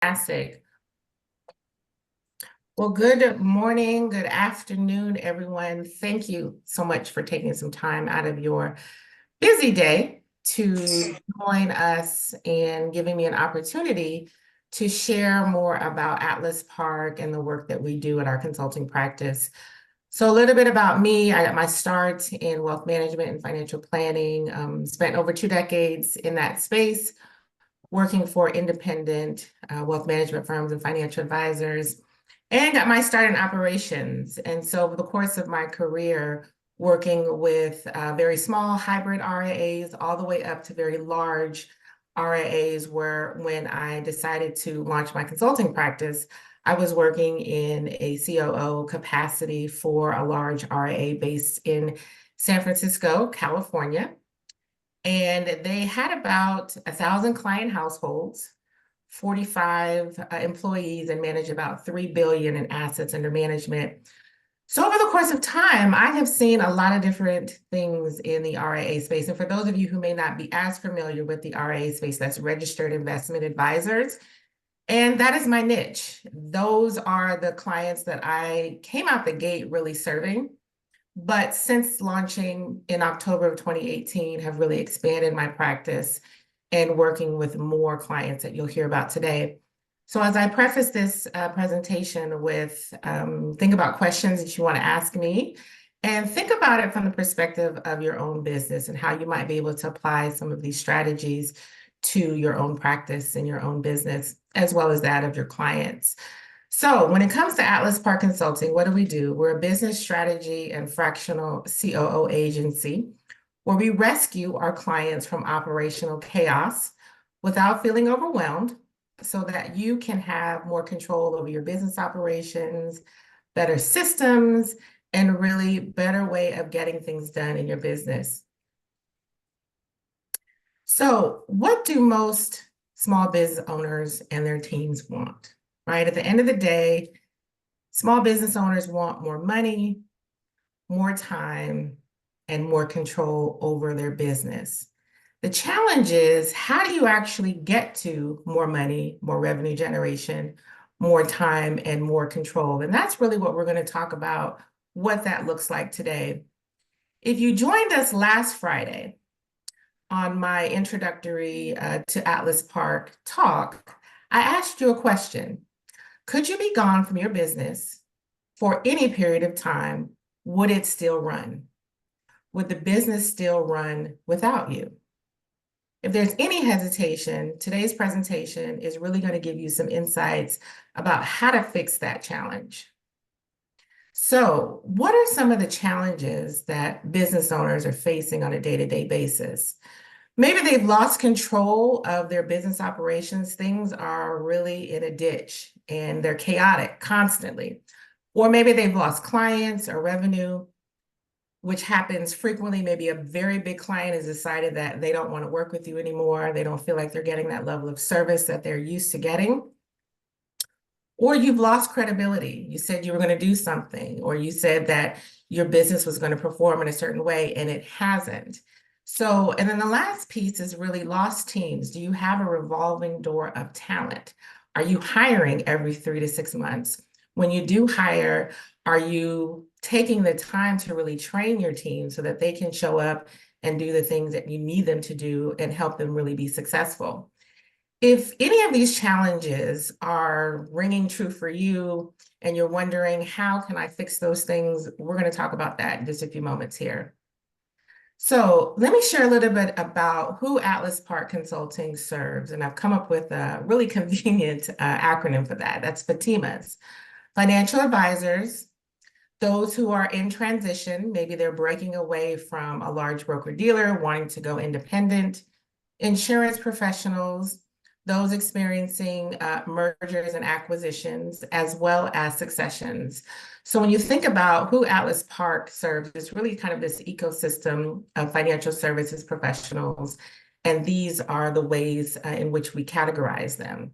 Fantastic. Well, good morning, good afternoon, everyone. Thank you so much for taking some time out of your busy day to join us and giving me an opportunity to share more about Atlas Park and the work that we do at our consulting practice. So a little bit about me. I got my start in wealth management and financial planning, spent over 2 decades in that space, working for independent wealth management firms and financial advisors, and got my start in operations. And so over the course of my career, working with very small hybrid RIAs all the way up to very large RIAs, where when I decided to launch my consulting practice, I was working in a COO capacity for a large RIA based in San Francisco, California. And they had about 1,000 client households, 45 employees, and managed about 3 billion in assets under management. So over the course of time, I have seen a lot of different things in the RIA space. And for those of you who may not be as familiar with the RIA space, that's registered investment advisors. And that is my niche. Those are the clients that I came out the gate really serving. But since launching in October of 2018, have really expanded my practice and working with more clients that you'll hear about today. So as I preface this presentation with think about questions that you want to ask me, and think about it from the perspective of your own business and how you might be able to apply some of these strategies to your own practice and your own business, as well as that of your clients. So when it comes to Atlas Park Consulting, what do? We're a business strategy and fractional COO agency where we rescue our clients from operational chaos without feeling overwhelmed so that you can have more control over your business operations, better systems, and really better way of getting things done in your business. So what do most small business owners and their teams want, right? At the end of the day, small business owners want more money, more time, and more control over their business. The challenge is, how do you actually get to more money, more revenue generation, more time, and more control? And that's really what we're going to talk about, what that looks like today. If you joined us last Friday on my introductory to Atlas Park talk, I asked you a question. Could you be gone from your business for any period of time? Would it still run? Would the business still run without you? If there's any hesitation, today's presentation is really going to give you some insights about how to fix that challenge. So, what are some of the challenges that business owners are facing on a day-to-day basis? Maybe they've lost control of their business operations. Things are really in a ditch and they're chaotic constantly. Or maybe they've lost clients or revenue, which happens frequently. Maybe a very big client has decided that they don't want to work with you anymore. They don't feel like they're getting that level of service that they're used to getting. Or you've lost credibility. You said you were going to do something, or you said that your business was going to perform in a certain way and it hasn't. So, and then the last piece is really lost teams. Do you have a revolving door of talent? Are you hiring every 3 to 6 months? When you do hire, are you taking the time to really train your team so that they can show up and do the things that you need them to do and help them really be successful? If any of these challenges are ringing true for you and you're wondering, how can I fix those things? We're going to talk about that in just a few moments here. So let me share a little bit about who Atlas Park Consulting serves. And I've come up with a really convenient acronym for that. That's FATIMAs. Financial advisors, those who are in transition, maybe they're breaking away from a large broker-dealer, wanting to go independent, insurance professionals, those experiencing mergers and acquisitions, as well as successions. So when you think about who Atlas Park serves, it's really kind of this ecosystem of financial services professionals, and these are the ways in which we categorize them.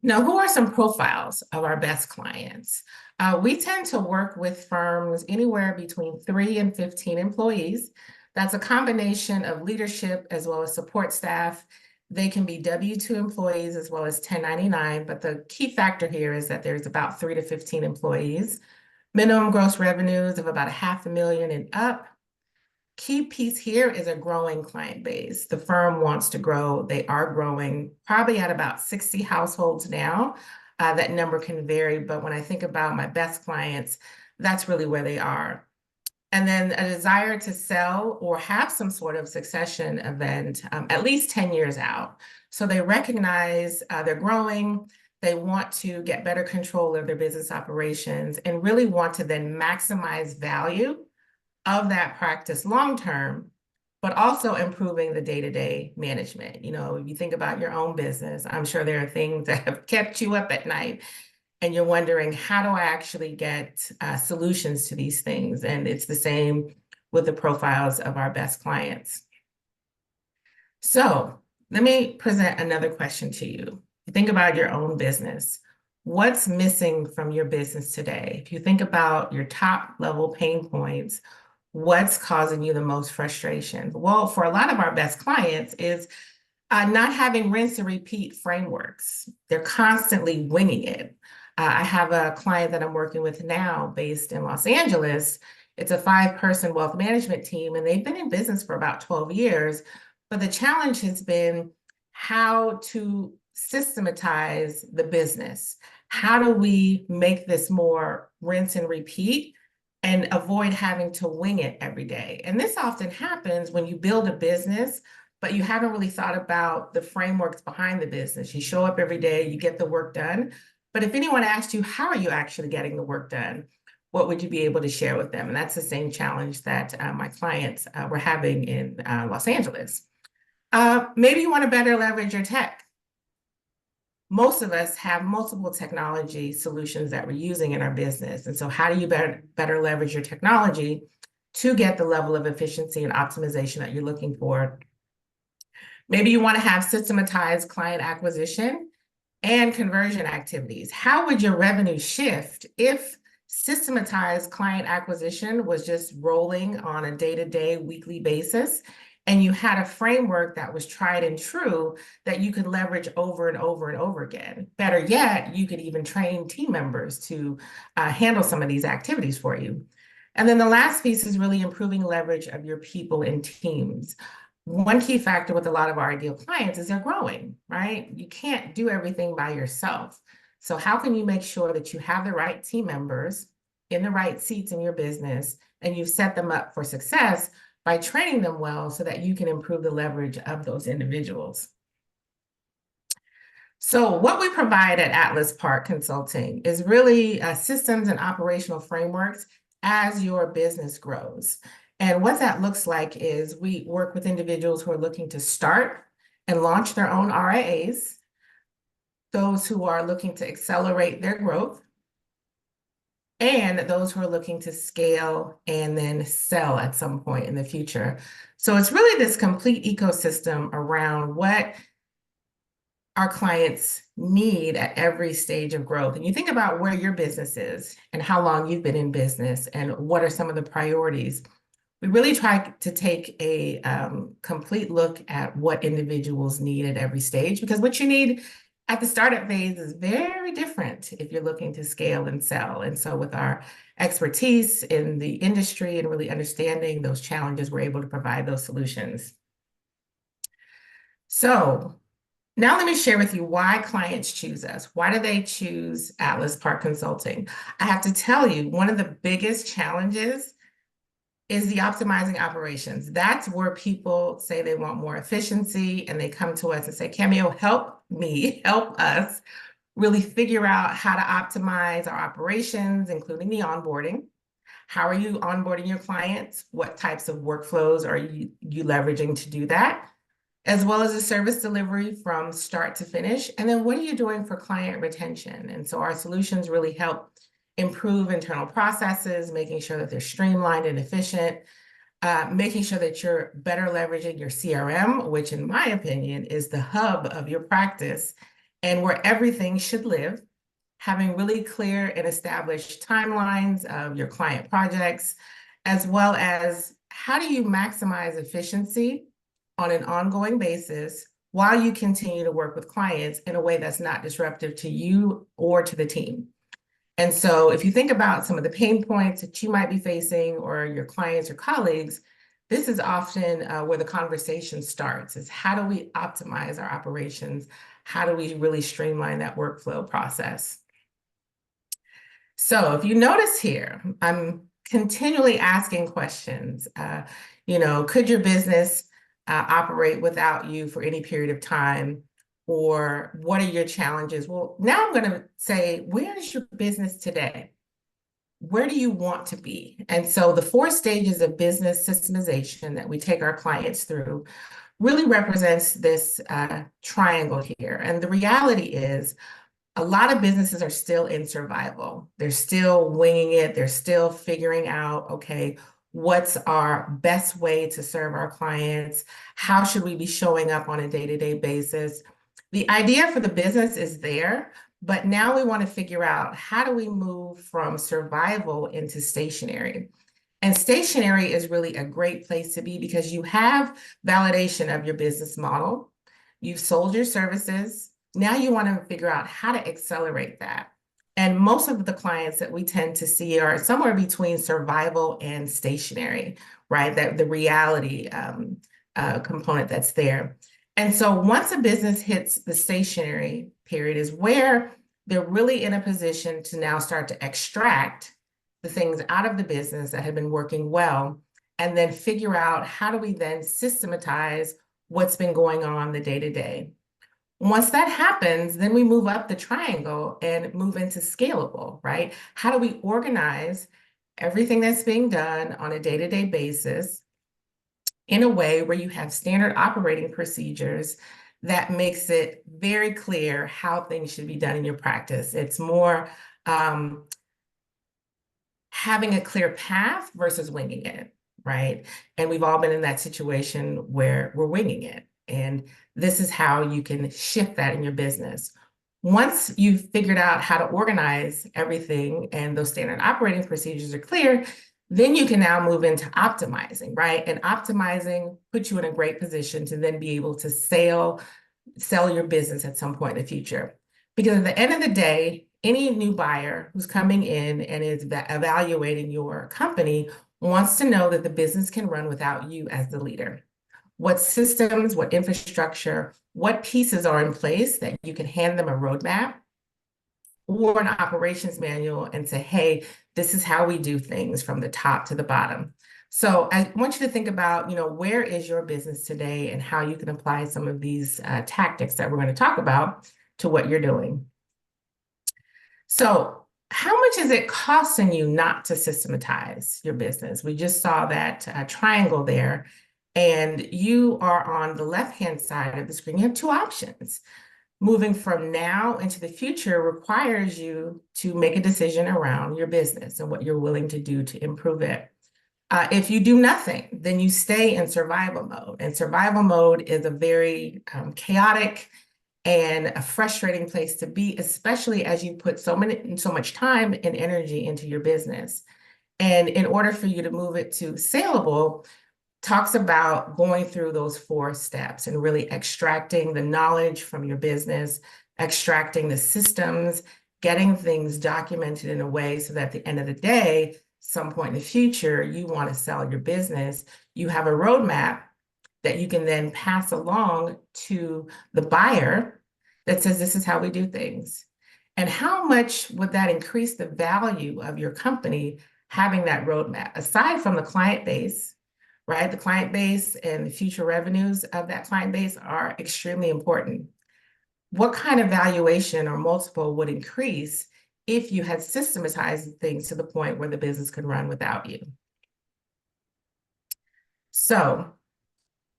Now, who are some profiles of our best clients? We tend to work with firms anywhere between 3 and 15 employees. That's a combination of leadership as well as support staff. They can be W-2 employees as well as 1099, but the key factor here is that there's about 3 to 15 employees. Minimum gross revenues of about $500,000 and up. Key piece here is a growing client base. The firm wants to grow. They are growing, probably at about 60 households now. That number can vary, but when I think about my best clients, that's really where they are. And then a desire to sell or have some sort of succession event at least 10 years out. So they recognize they're growing, they want to get better control of their business operations and really want to then maximize value of that practice long-term, but also improving the day-to-day management. You know, if you think about your own business, I'm sure there are things that have kept you up at night and you're wondering, how do I actually get solutions to these things? And it's the same with the profiles of our best clients. So let me present another question to you. Think about your own business. What's missing from your business today? If you think about your top level pain points, what's causing you the most frustration? Well, for a lot of our best clients is not having rinse and repeat frameworks. They're constantly winging it. I have a client that I'm working with now based in Los Angeles. It's a 5-person wealth management team, and they've been in business for about 12 years. But the challenge has been how to systematize the business. How do we make this more rinse and repeat and avoid having to wing it every day? And this often happens when you build a business, but you haven't really thought about the frameworks behind the business. You show up every day, you get the work done. But if anyone asked you, how are you actually getting the work done? What would you be able to share with them? And that's the same challenge that my clients were having in Los Angeles. Maybe you want to better leverage your tech. Most of us have multiple technology solutions that we're using in our business. And so how do you better leverage your technology to get the level of efficiency and optimization that you're looking for? Maybe you want to have systematized client acquisition and conversion activities. How would your revenue shift if systematized client acquisition was just rolling on a day-to-day, weekly basis, and you had a framework that was tried and true that you could leverage over and over and over again? Better yet, you could even train team members to handle some of these activities for you. And then the last piece is really improving leverage of your people and teams. One key factor with a lot of our ideal clients is they're growing, right? You can't do everything by yourself. So how can you make sure that you have the right team members in the right seats in your business and you've set them up for success by training them well so that you can improve the leverage of those individuals? So what we provide at Atlas Park Consulting is really systems and operational frameworks as your business grows. And what that looks like is we work with individuals who are looking to start and launch their own RIAs, those who are looking to accelerate their growth, and those who are looking to scale and then sell at some point in the future. So it's really this complete ecosystem around what our clients need at every stage of growth. And you think about where your business is and how long you've been in business and what are some of the priorities. We really try to take a complete look at what individuals need at every stage, because what you need at the startup phase is very different if you're looking to scale and sell. And so with our expertise in the industry and really understanding those challenges, we're able to provide those solutions. So now let me share with you why clients choose us. Why do they choose Atlas Park Consulting? I have to tell you, one of the biggest challenges is the optimizing operations. That's where people say they want more efficiency and they come to us and say, Cameo, help me, help us really figure out how to optimize our operations, including the onboarding. How are you onboarding your clients? What types of workflows are you leveraging to do that? As well as the service delivery from start to finish. And then what are you doing for client retention? And so our solutions really help improve internal processes, making sure that they're streamlined and efficient, making sure that you're better leveraging your CRM, which in my opinion is the hub of your practice and where everything should live, having really clear and established timelines of your client projects, as well as how do you maximize efficiency on an ongoing basis while you continue to work with clients in a way that's not disruptive to you or to the team. And so if you think about some of the pain points that you might be facing or your clients or colleagues, this is often where the conversation starts, is how do we optimize our operations? How do we really streamline that workflow process? So if you notice here, I'm continually asking questions. Could your business operate without you for any period of time? Or what are your challenges? Well, now I'm going to say, where is your business today? Where do you want to be? And so the 4 stages of business systemization that we take our clients through really represents this triangle here. And the reality is, a lot of businesses are still in survival. They're still winging it. They're still figuring out, okay, what's our best way to serve our clients? How should we be showing up on a day-to-day basis? The idea for the business is there, but now we want to figure out, how do we move from survival into stationary? And stationary is really a great place to be because you have validation of your business model. You've sold your services. Now you want to figure out how to accelerate that. And most of the clients that we tend to see are somewhere between survival and stationary, right? That the reality component that's there. And so once a business hits the stationary period is where they're really in a position to now start to extract the things out of the business that have been working well, and then figure out, how do we then systematize what's been going on the day-to-day. Once that happens, then we move up the triangle and move into scalable, right? How do we organize everything that's being done on a day-to-day basis in a way where you have standard operating procedures that makes it very clear how things should be done in your practice? It's more having a clear path versus winging it, right? And we've all been in that situation where we're winging it. And this is how you can shift that in your business. Once you've figured out how to organize everything and those standard operating procedures are clear, then you can now move into optimizing, right? And optimizing puts you in a great position to then be able to sell your business at some point in the future. Because at the end of the day, any new buyer who's coming in and is evaluating your company wants to know that the business can run without you as the leader. What systems, what infrastructure, what pieces are in place that you can hand them a roadmap or an operations manual and say, hey, this is how we do things from the top to the bottom. So I want you to think about, where is your business today and how you can apply some of these tactics that we're going to talk about to what you're doing. So how much is it costing you not to systematize your business? We just saw that triangle there, and you are on the left-hand side of the screen. You have 2 options. Moving from now into the future requires you to make a decision around your business and what you're willing to do to improve it. If you do nothing, then you stay in survival mode. And survival mode is a very chaotic and a frustrating place to be, especially as you put so much time and energy into your business. And in order for you to move it to saleable, talks about going through those 4 steps and really extracting the knowledge from your business, extracting the systems, getting things documented in a way so that at the end of the day, some point in the future, you want to sell your business, you have a roadmap that you can then pass along to the buyer that says, this is how we do things. And how much would that increase the value of your company, having that roadmap? Aside from the client base, right? The client base and the future revenues of that client base are extremely important. What kind of valuation or multiple would increase if you had systematized things to the point where the business could run without you? So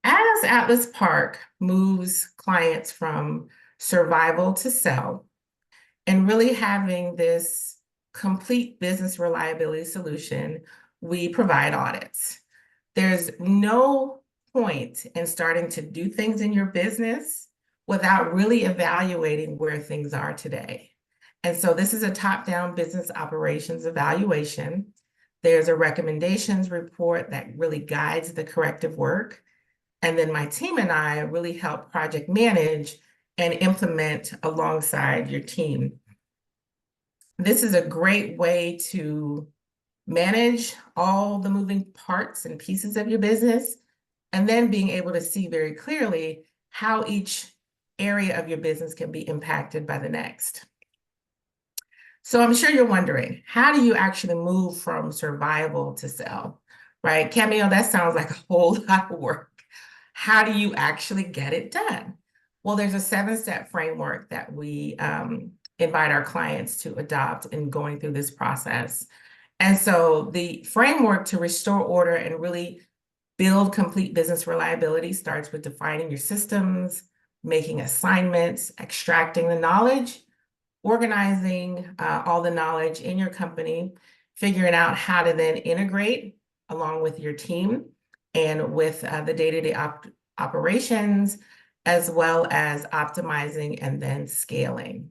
as Atlas Park moves clients from survival to sell and really having this complete business reliability solution, we provide audits. There's no point in starting to do things in your business without really evaluating where things are today. And so this is a top-down business operations evaluation. There's a recommendations report that really guides the corrective work. And then my team and I really help project manage and implement alongside your team. This is a great way to manage all the moving parts and pieces of your business, and then being able to see very clearly how each area of your business can be impacted by the next. So I'm sure you're wondering, how do you actually move from survival to sell, right? Cameo, that sounds like a whole lot of work. How do you actually get it done? Well, there's a 7-step framework that we invite our clients to adopt in going through this process. And so the framework to restore order and really build complete business reliability starts with defining your systems, making assignments, extracting the knowledge, organizing all the knowledge in your company, figuring out how to then integrate along with your team and with the day-to-day operations, as well as optimizing and then scaling.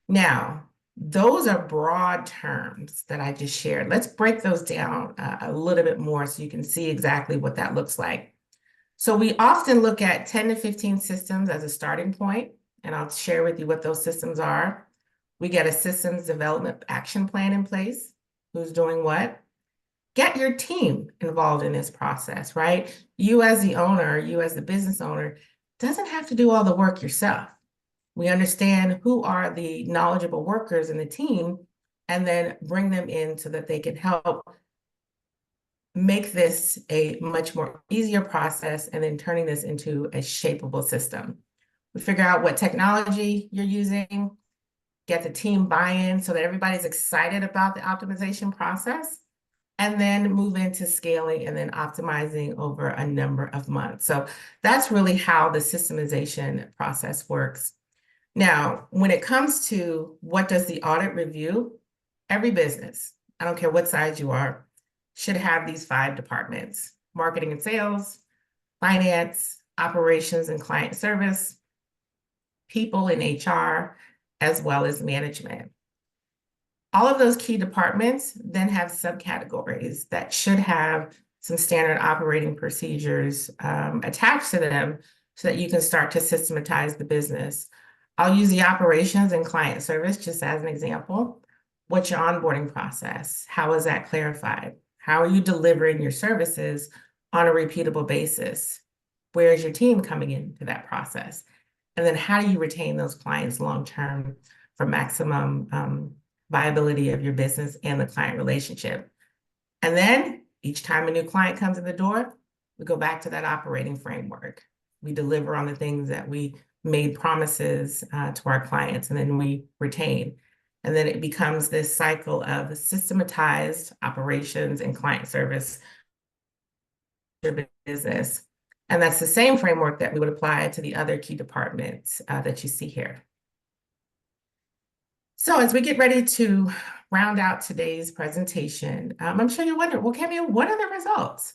Now, those are broad terms that I just shared. Let's break those down a little bit more so you can see exactly what that looks like. So we often look at 10 to 15 systems as a starting point, and I'll share with you what those systems are. We get a systems development action plan in place. Who's doing what? Get your team involved in this process, right? You as the owner, you as the business owner, doesn't have to do all the work yourself. We understand who are the knowledgeable workers in the team and then bring them in so that they can help make this a much more easier process and then turning this into a shapeable system. We figure out what technology you're using, get the team buy-in so that everybody's excited about the optimization process, and then move into scaling and then optimizing over a number of months. So that's really how the systemization process works. Now, when it comes to what does the audit review, every business, I don't care what size you are, should have these 5 departments: marketing and sales, finance, operations and client service, people and HR, as well as management. All of those key departments then have subcategories that should have some standard operating procedures attached to them so that you can start to systematize the business. I'll use the operations and client service just as an example. What's your onboarding process? How is that clarified? How are you delivering your services on a repeatable basis? Where is your team coming into that process? And then how do you retain those clients long-term for maximum viability of your business and the client relationship? And then each time a new client comes in the door, we go back to that operating framework. We deliver on the things that we made promises to our clients, and then we retain. And then it becomes this cycle of systematized operations and client service business. And that's the same framework that we would apply to the other key departments that you see here. So as we get ready to round out today's presentation, I'm sure you're wondering, well, Cameo, what are the results?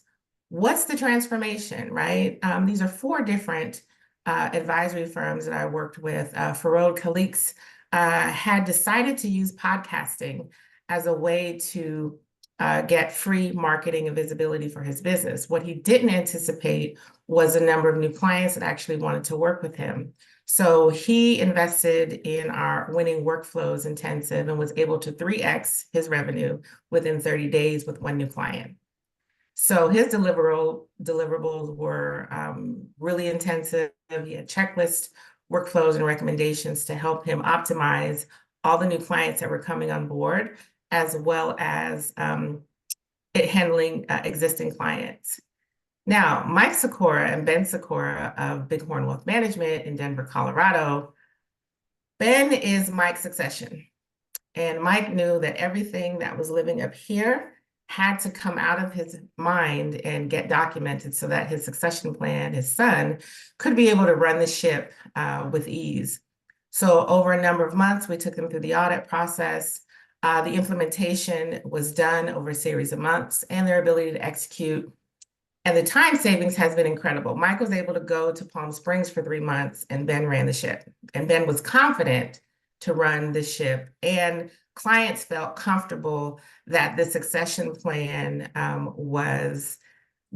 What's the transformation, right? These are 4 different advisory firms that I worked with. Farod Khalix had decided to use podcasting as a way to get free marketing and visibility for his business. What he didn't anticipate was a number of new clients that actually wanted to work with him. So he invested in our winning workflows intensive and was able to 3x his revenue within 30 days with 1 new client. So his deliverables were really intensive. He had checklist workflows and recommendations to help him optimize all the new clients that were coming on board, as well as it handling existing clients. Now, Mike Sikora and Ben Sikora of Bighorn Wealth Management in Denver, Colorado. Ben is Mike's succession. And Mike knew that everything that was living up here had to come out of his mind and get documented so that his succession plan, his son, could be able to run the ship with ease. So over a number of months, we took them through the audit process. The implementation was done over a series of months, and their ability to execute and the time savings has been incredible. Mike was able to go to Palm Springs for 3 months, and Ben ran the ship. And Ben was confident to run the ship, and clients felt comfortable that the succession plan was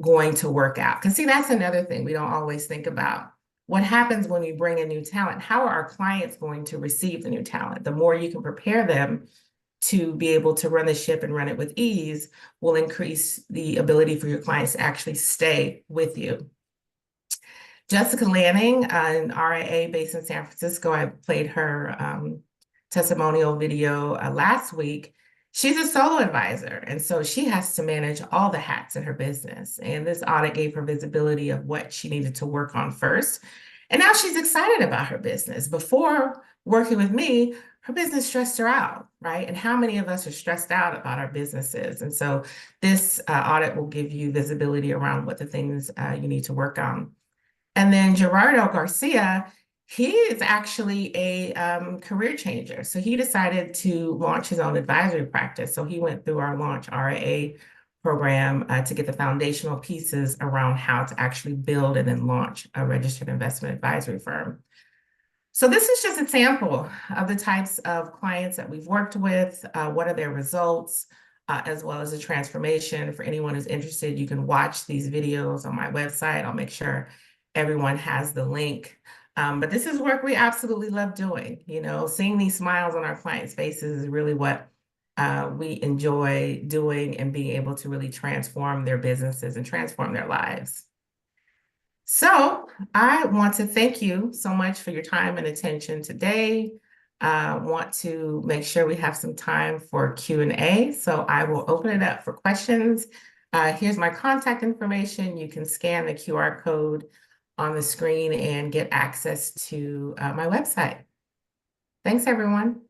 going to work out? Because see, that's another thing we don't always think about. What happens when we bring in new talent? How are our clients going to receive the new talent? The more you can prepare them to be able to run the ship and run it with ease will increase the ability for your clients to actually stay with you. Jessica Lanning, an RIA based in San Francisco, I played her testimonial video last week. She's a solo advisor, and so she has to manage all the hats in her business. And this audit gave her visibility of what she needed to work on first. And now she's excited about her business. Before working with me, her business stressed her out, right? And how many of us are stressed out about our businesses? And so this audit will give you visibility around what the things you need to work on. And then Gerardo Garcia, he is actually a career changer. So he decided to launch his own advisory practice. So he went through our Launch RIA program to get the foundational pieces around how to actually build and then launch a registered investment advisory firm. So this is just a sample of the types of clients that we've worked with, what are their results, as well as the transformation. For anyone who's interested, you can watch these videos on my website. I'll make sure everyone has the link. But this is work we absolutely love doing. You know, seeing these smiles on our clients' faces is really what we enjoy doing, and being able to really transform their businesses and transform their lives. So I want to thank you so much for your time and attention today. I want to make sure we have some time for Q&A. So I will open it up for questions. Here's my contact information. You can scan the QR code on the screen and get access to my website. Thanks, everyone.